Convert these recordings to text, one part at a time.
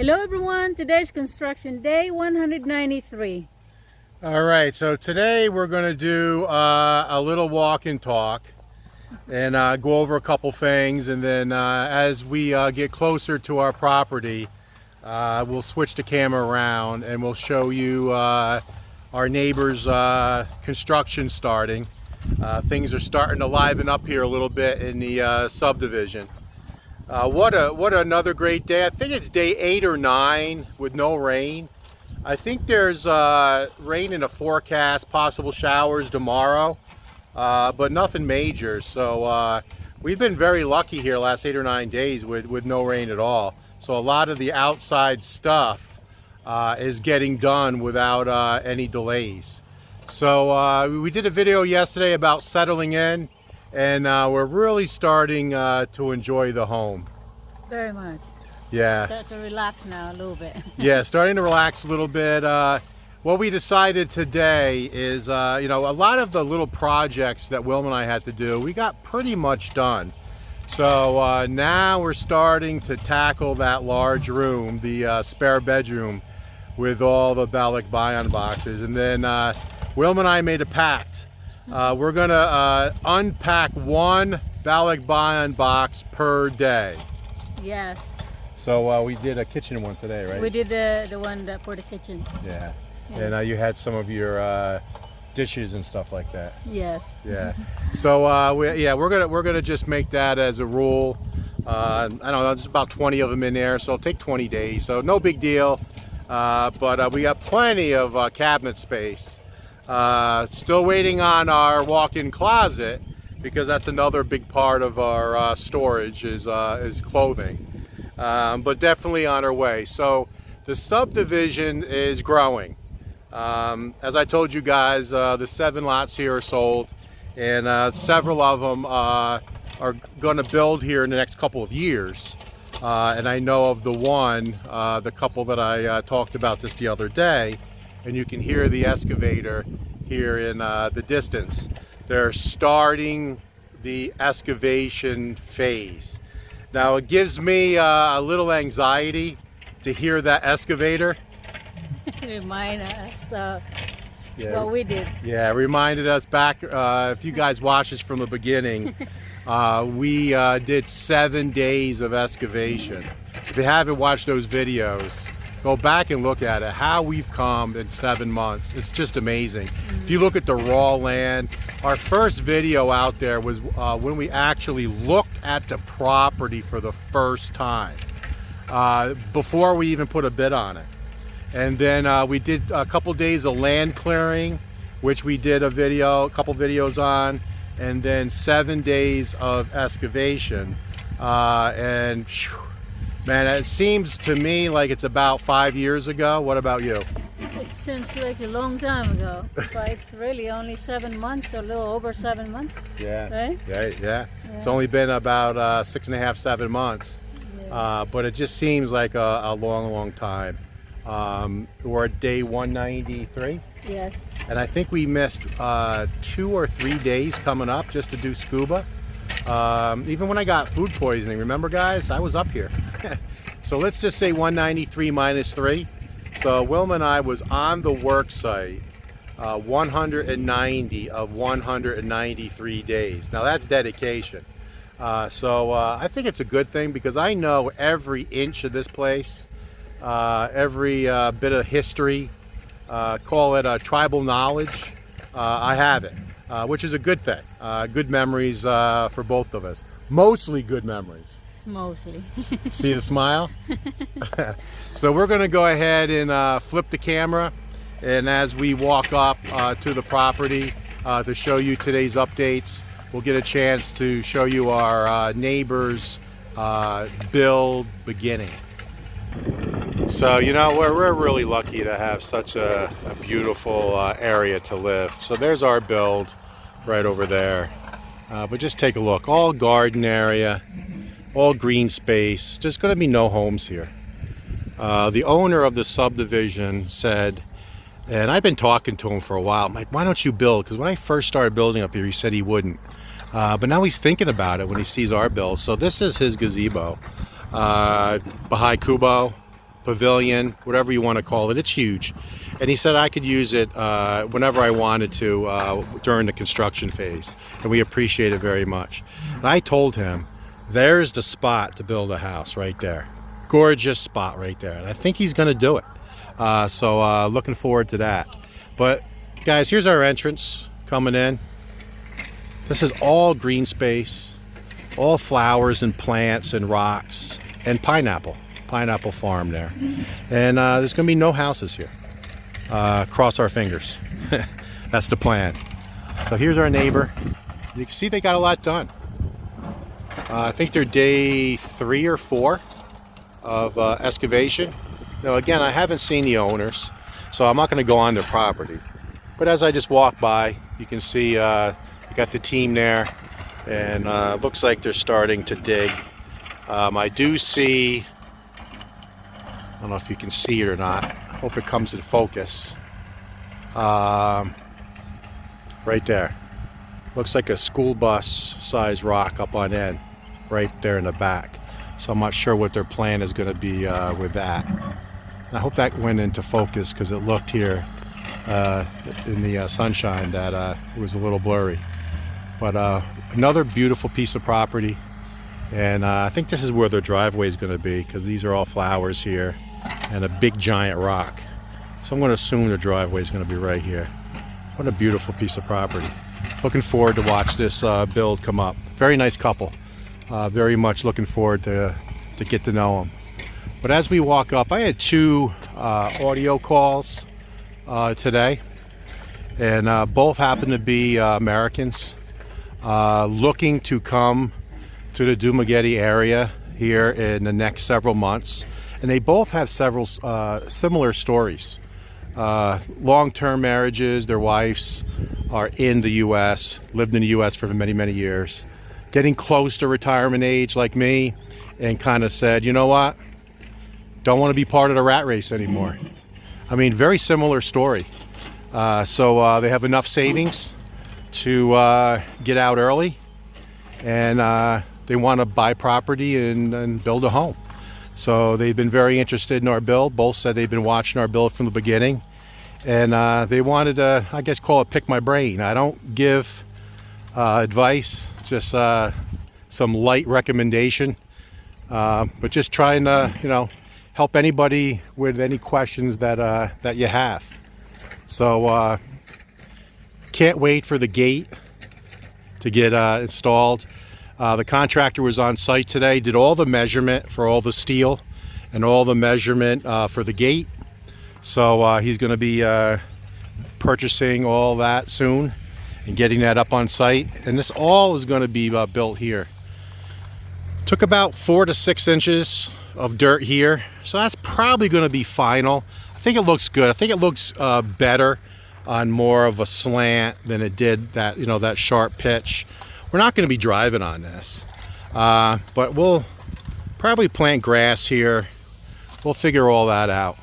Hello everyone, today's construction day 193. All right, so today we're going to do a little walk and talk and go over a couple things, and then as we get closer to our property, we'll switch the camera around and we'll show you our neighbor's construction starting. Things are starting to liven up here a little bit in the subdivision. What another great day. I think it's day 8 or 9 with no rain. I think there's rain in the forecast, possible showers tomorrow, but nothing major. So we've been very lucky here last 8 or 9 days with no rain at all. So a lot of the outside stuff is getting done without any delays. So we did a video yesterday about settling in, and we're really starting to enjoy the home. Very much. Yeah. Start to relax now a little bit. Yeah, starting to relax a little bit. What we decided today is, you know, a lot of the little projects that Wilma and I had to do, we got pretty much done. So now we're starting to tackle that large room, the spare bedroom, with all the Dauin boxes. And then Wilma and I made a pact. We're gonna unpack one Dauin box per day. Yes. So we did a kitchen one today, right? We did the one for the kitchen. Yeah. Yes. And you had some of your dishes and stuff like that. Yes. Yeah. So we're gonna just make that as a rule. I don't know, there's about 20 of them in there, so it'll take 20 days. So no big deal. But we got plenty of cabinet space. Still waiting on our walk-in closet, because that's another big part of our storage is clothing. But definitely on our way. So the subdivision is growing. As I told you guys, the 7 lots here are sold, and several of them are going to build here in the next couple of years. And I know of the one, the couple that I talked about this the other day, and you can hear the excavator here in the distance. They're starting the excavation phase. Now it gives me a little anxiety to hear that excavator. Remind us what we did. Yeah, it reminded us back, if you guys watched this from the beginning, we did 7 days of excavation. If you haven't watched those videos, go back and look at it, how we've come in 7 months. It's just amazing. If you look at the raw land, our first video out there was when we actually looked at the property for the first time, before we even put a bid on it. And then we did a couple days of land clearing, which we did a couple videos on, and then 7 days of excavation. And whew, man, it seems to me like it's about 5 years ago. What about you? It seems like a long time ago, but it's really only 7 months, or a little over 7 months. Yeah. Right? Yeah. It's only been about 6.5, 7 months. Yeah. But it just seems like a long time. We're at day 193. Yes. And I think we missed 2 or 3 days coming up just to do scuba. Even when I got food poisoning, remember guys, I was up here. So let's just say 193 minus 3. So Wilma and I was on the work site 190 of 193 days. Now that's dedication. So I think it's a good thing, because I know every inch of this place, every bit of history, call it tribal knowledge, I have it. Which is a good thing. Good memories for both of us. Mostly good memories. Mostly. See the smile? So we're going to go ahead and flip the camera, and as we walk up to the property to show you today's updates, we'll get a chance to show you our neighbor's build beginning. So, you know, we're really lucky to have such a beautiful area to live. So there's our build right over there. But just take a look. All garden area, all green space. There's going to be no homes here. The owner of the subdivision said, and I've been talking to him for a while, I'm like, why don't you build? Because when I first started building up here, he said he wouldn't. But now he's thinking about it when he sees our build. So this is his gazebo. Baha'i Kubo. pavilion, whatever you want to call it. It's huge. And he said I could use it whenever I wanted to during the construction phase. And we appreciate it very much. And I told him, there's the spot to build a house right there. Gorgeous spot right there. And I think he's going to do it. So looking forward to that. But guys, here's our entrance coming in. This is all green space, all flowers and plants and rocks and pineapple farm there. And there's gonna be no houses here. Cross our fingers. That's the plan. So here's our neighbor. You can see they got a lot done. I think they're day 3 or 4 of excavation. Now again, I haven't seen the owners, so I'm not going to go on their property. But as I just walk by, you can see you got the team there, and looks like they're starting to dig. I do see, I don't know if you can see it or not. I hope it comes in focus. Right there. Looks like a school bus size rock up on end, right there in the back. So I'm not sure what their plan is going to be with that. I hope that went into focus because it looked here in the sunshine that it was a little blurry. But another beautiful piece of property, and I think this is where their driveway is going to be because these are all flowers here and a big giant rock. So I'm going to assume the driveway is going to be right here. What a beautiful piece of property. Looking forward to watch this build come up. Very nice couple. Very much looking forward to get to know them. But as we walk up, I had 2 audio calls today, and both happen to be Americans looking to come to the Dumaguete area here in the next several months. And they both have several similar stories. Long-term marriages, their wives are in the U.S., lived in the U.S. for many, many years, getting close to retirement age like me, and kind of said, you know what? Don't want to be part of the rat race anymore. I mean, very similar story. So they have enough savings to get out early, and they want to buy property and build a home. So they've been very interested in our build. Both said they've been watching our build from the beginning, and they wanted to, I guess, call it pick my brain. I don't give advice, just some light recommendation, but just trying to, you know, help anybody with any questions that you have. So can't wait for the gate to get installed. The contractor was on site today, did all the measurement for all the steel and all the measurement for the gate. So he's going to be purchasing all that soon and getting that up on site. And this all is going to be built here. Took about 4 to 6 inches of dirt here, so that's probably going to be final. I think it looks good. I think it looks better on more of a slant than it did that, you know, that sharp pitch. We're not going to be driving on this, but we'll probably plant grass here. We'll figure all that out.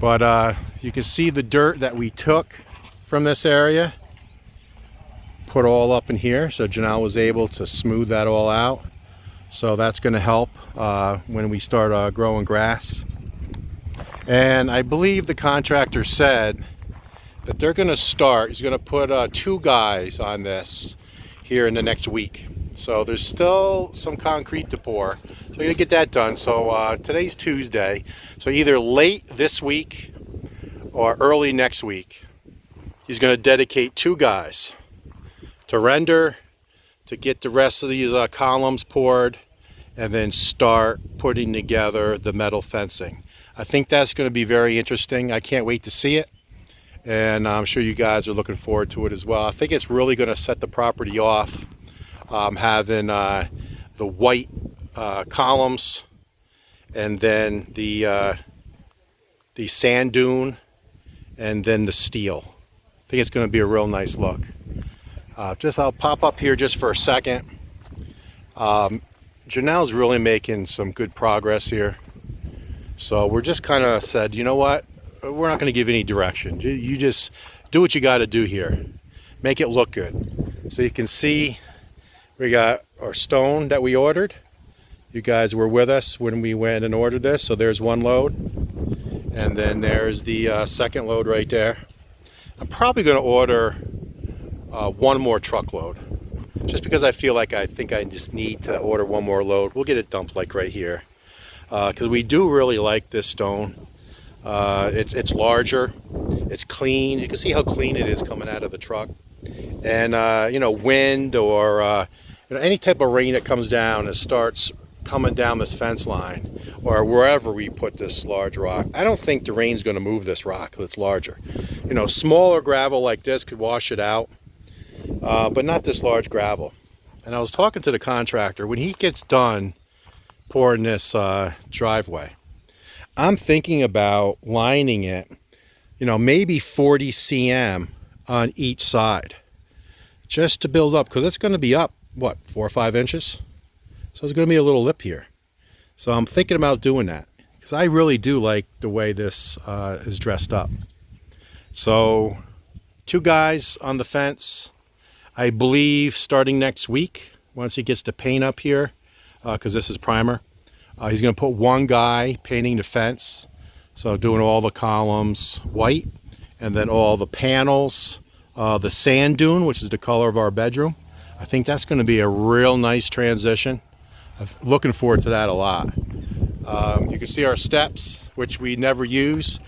But you can see the dirt that we took from this area, put all up in here, so Janelle was able to smooth that all out. So that's going to help when we start growing grass. And I believe the contractor said that they're going to start, he's going to put 2 guys on this here in the next week. So there's still some concrete to pour. So we're going to get that done. So today's Tuesday. So either late this week or early next week, he's going to dedicate 2 guys to render, to get the rest of these columns poured, and then start putting together the metal fencing. I think that's going to be very interesting. I can't wait to see it, and I'm sure you guys are looking forward to it as well. I think it's really going to set the property off, having the white columns, and then the sand dune, and then the steel. I think it's going to be a real nice look. I'll pop up here just for a second. Janelle's really making some good progress here. So we're just kind of said, you know what? We're not going to give any direction. You just do what you got to do here. Make it look good. So you can see we got our stone that we ordered. You guys were with us when we went and ordered this. So there's one load. And then there's the second load right there. I'm probably going to order one more truckload. Just because I feel like I think I just need to order one more load. We'll get it dumped like right here. Because we do really like this stone. It's larger. It's clean. You can see how clean it is coming out of the truck. And, you know, wind or you know, any type of rain that comes down and starts coming down this fence line or wherever we put this large rock. I don't think the rain's going to move this rock that's larger. You know, smaller gravel like this could wash it out, but not this large gravel. And I was talking to the contractor. When he gets done pouring this driveway, I'm thinking about lining it, you know, maybe 40 cm on each side just to build up, because it's going to be up, what, 4 or 5 inches? So there's going to be a little lip here. So I'm thinking about doing that because I really do like the way this is dressed up. So 2 guys on the fence, I believe starting next week, once he gets the paint up here, because this is primer. He's going to put 1 guy painting the fence, so doing all the columns white, and then all the panels, the sand dune, which is the color of our bedroom. I think that's going to be a real nice transition. I'm looking forward to that a lot. You can see our steps, which we never use,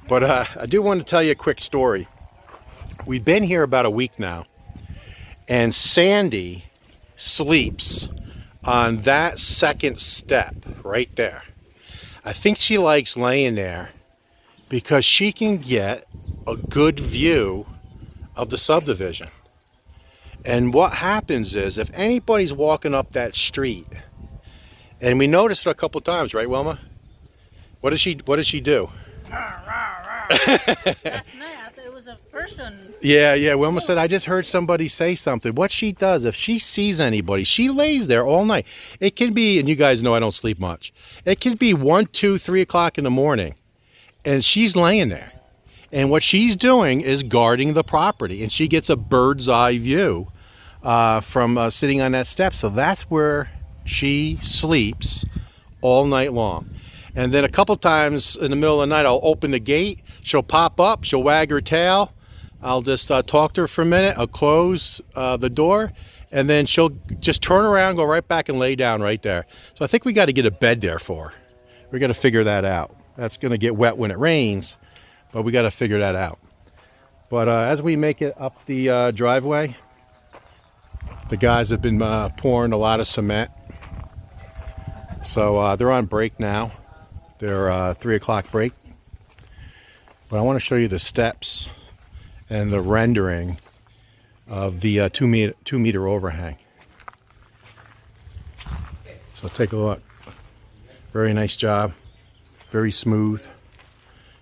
but I do want to tell you a quick story. We've been here about a week now, and Sandy sleeps on that second step right there. I think she likes laying there because she can get a good view of the subdivision. And what happens is, if anybody's walking up that street, and we noticed it a couple times, right, Wilma? What does she do? Last night I thought it was a person. Yeah. Wilma said, I just heard somebody say something. What she does, if she sees anybody, she lays there all night. It can be, and you guys know I don't sleep much. It can be 1, 2, 3 o'clock in the morning, and she's laying there. And what she's doing is guarding the property, and she gets a bird's eye view from sitting on that step. So that's where she sleeps all night long. And then a couple times in the middle of the night, I'll open the gate. She'll pop up. She'll wag her tail. I'll just talk to her for a minute. I'll close the door, and then she'll just turn around, go right back and lay down right there. So I think we got to get a bed there for her. We got to figure that out. That's going to get wet when it rains, but we got to figure that out. But as we make it up the driveway, the guys have been pouring a lot of cement. So they're on break now. They're 3 o'clock break. But I want to show you the steps and the rendering of the 2 meter overhang. So take a look. Very nice job. Very smooth.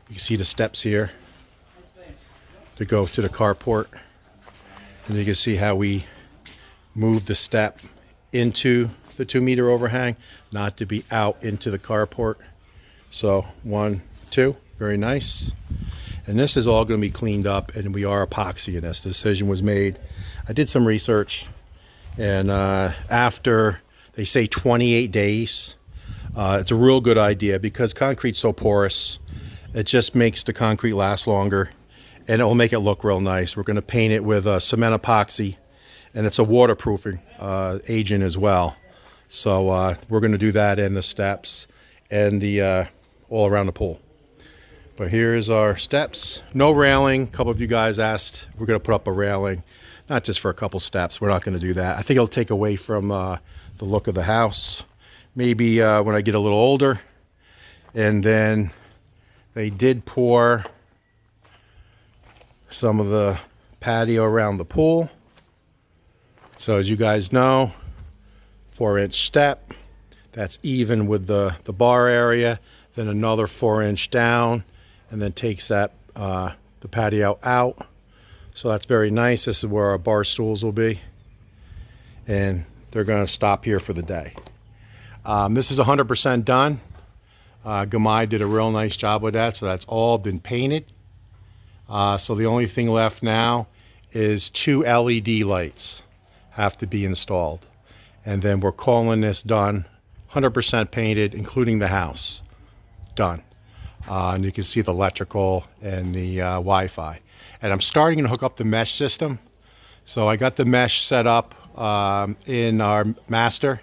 You can see the steps here to go to the carport. And you can see how we move the step into the 2 meter overhang, not to be out into the carport. So 1, 2, very nice. And this is all going to be cleaned up, and we are epoxying this. The decision was made. I did some research, and after they say 28 days, it's a real good idea because concrete's so porous. It just makes the concrete last longer, and it will make it look real nice. We're going to paint it with cement epoxy, and it's a waterproofing agent as well. So we're going to do that in the steps and the all around the pool. But here's our steps. No railing. A couple of you guys asked if we're going to put up a railing, not just for a couple steps. We're not going to do that. I think it'll take away from the look of the house. Maybe when I get a little older. And then they did pour some of the patio around the pool. So as you guys know, 4-inch step. That's even with the bar area. Then another 4-inch down, and then takes that the patio out. So that's very nice. This is where our bar stools will be, and they're going to stop here for the day. This is 100% done. Gamai did a real nice job with that, so that's all been painted. So the only thing left now is 2 LED lights have to be installed, and then we're calling this done 100% painted, including the house. Done. And you can see the electrical and the Wi-Fi. And I'm starting to hook up the mesh system. So I got the mesh set up in our master.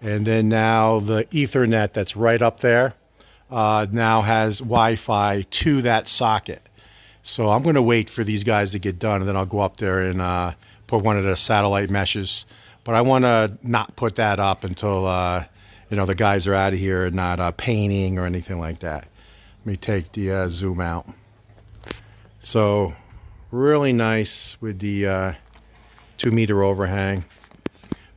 And then now the Ethernet that's right up there now has Wi-Fi to that socket. So I'm going to wait for these guys to get done, and then I'll go up there and put one of the satellite meshes. But I want to not put that up until the guys are out of here and not painting or anything like that. Let me take the zoom out. So really nice with the 2-meter overhang.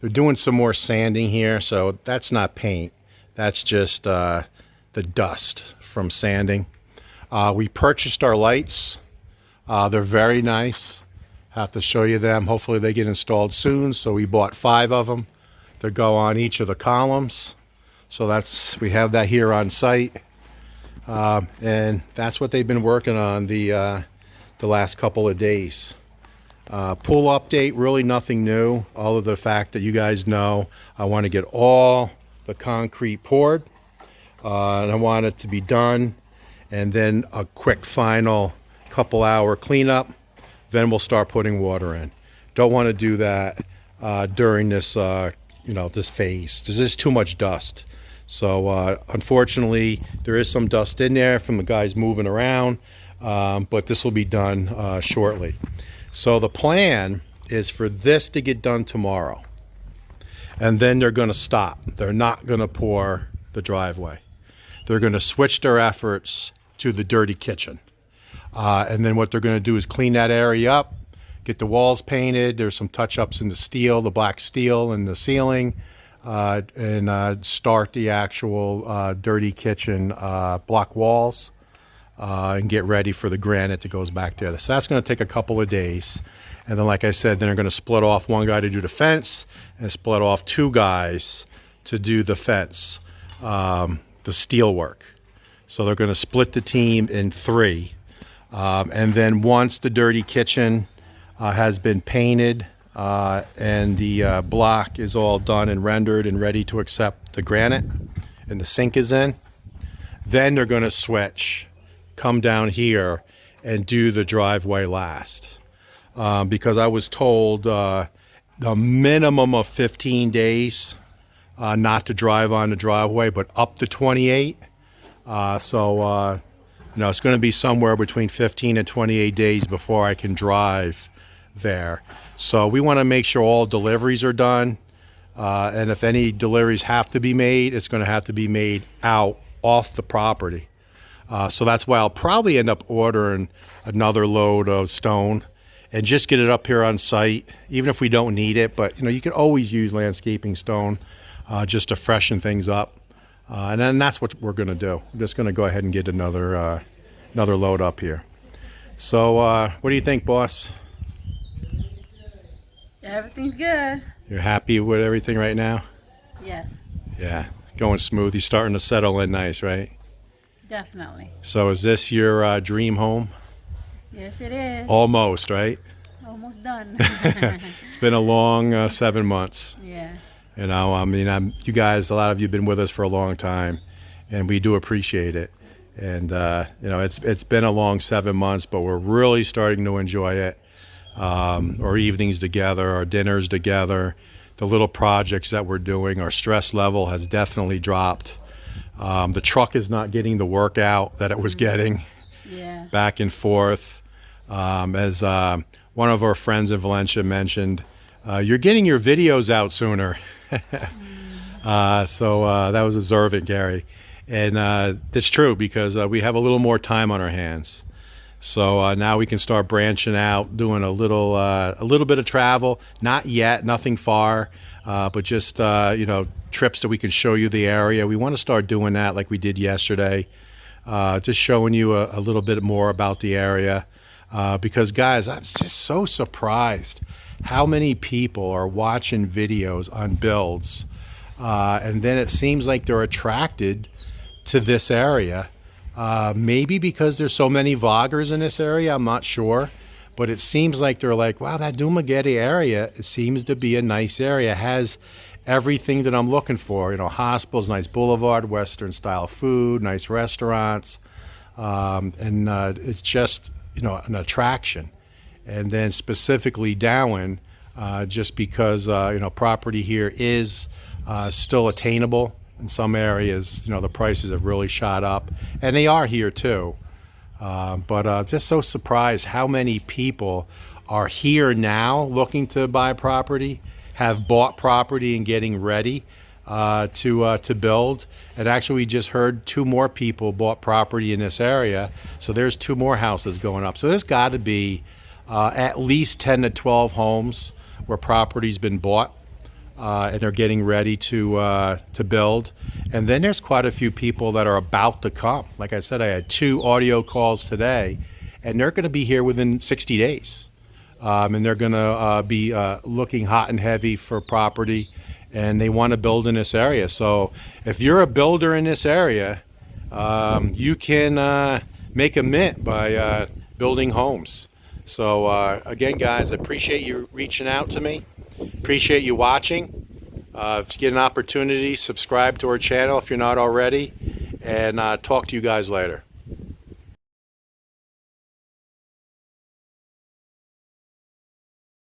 They're doing some more sanding here, so that's not paint. That's just the dust from sanding. We purchased our lights. They're very nice. Have to show you them. Hopefully they get installed soon. So we bought 5 of them to go on each of the columns. So we have that here on site. And that's what they've been working on the last couple of days. Pool update, really nothing new, other than the fact that you guys know I want to get all the concrete poured, and I want it to be done, and then a quick final couple-hour cleanup. Then we'll start putting water in. Don't want to do that during this this phase. This is too much dust. So unfortunately, there is some dust in there from the guys moving around, but this will be done shortly. So the plan is for this to get done tomorrow, and then they're going to stop. They're not going to pour the driveway. They're going to switch their efforts to the dirty kitchen. And then what they're going to do is clean that area up, get the walls painted. There's some touch-ups in the steel, the black steel in the ceiling, and start the actual dirty kitchen block walls. And get ready for the granite that goes back there. So that's going to take a couple of days. And then, like I said, then they're going to split off one guy to do the fence and split off 2 guys to do the fence, the steel work. So they're going to split the team in 3. And then once the dirty kitchen has been painted and the block is all done and rendered and ready to accept the granite and the sink is in, then they're going to switch, come down here and do the driveway last, because I was told the minimum of 15 days not to drive on the driveway, but up to 28. So it's going to be somewhere between 15 and 28 days before I can drive there. So we want to make sure all deliveries are done, and if any deliveries have to be made, it's going to have to be made out off the property. So that's why I'll probably end up ordering another load of stone and just get it up here on site, even if we don't need it. But you can always use landscaping stone just to freshen things up. And then that's what we're going to do. I'm just going to go ahead and get another load up here. So what do you think, boss? Everything's good. You're happy with everything right now? Yes. Yeah, going smooth. He's starting to settle in nice, right? Definitely. So is this your dream home? Yes, it is. Almost, right? Almost done. It's been a long 7 months. Yes. You guys, a lot of you have been with us for a long time, and we do appreciate it. And it's been a long 7 months, but we're really starting to enjoy it. Our evenings together, our dinners together, the little projects that we're doing. Our stress level has definitely dropped. The truck is not getting the workout that it was getting. Yeah. Back and forth. As one of our friends in Valencia mentioned, you're getting your videos out sooner. So that was observant, Gary. And that's true, because we have a little more time on our hands. So now we can start branching out, doing a little bit of travel. Not yet, nothing far, but just trips that we can show you the area. We want to start doing that like we did yesterday, just showing you a little bit more about the area. Because guys, I'm just so surprised how many people are watching videos on builds, and then it seems like they're attracted to this area. Maybe because there's so many vloggers in this area, I'm not sure. But it seems like they're like, wow, that Dumaguete area, it seems to be a nice area. It has everything that I'm looking for. You know, hospitals, nice boulevard, Western style food, nice restaurants, and it's just, you know, an attraction. And then specifically Dauin, just because you know, property here is still attainable. In some areas, you know, the prices have really shot up, and they are here too. But just so surprised how many people are here now looking to buy property, have bought property and getting ready to build. And actually, we just heard 2 more people bought property in this area, so there's 2 more houses going up. So there's got to be at least 10 to 12 homes where property's been bought. And they're getting ready to build. And then there's quite a few people that are about to come. Like I said, I had 2 audio calls today, and they're going to be here within 60 days. And they're going to be looking hot and heavy for property, and they want to build in this area. So if you're a builder in this area, you can make a mint by building homes. So again, guys, I appreciate you reaching out to me. Appreciate you watching. If you get an opportunity, subscribe to our channel if you're not already, and talk to you guys later.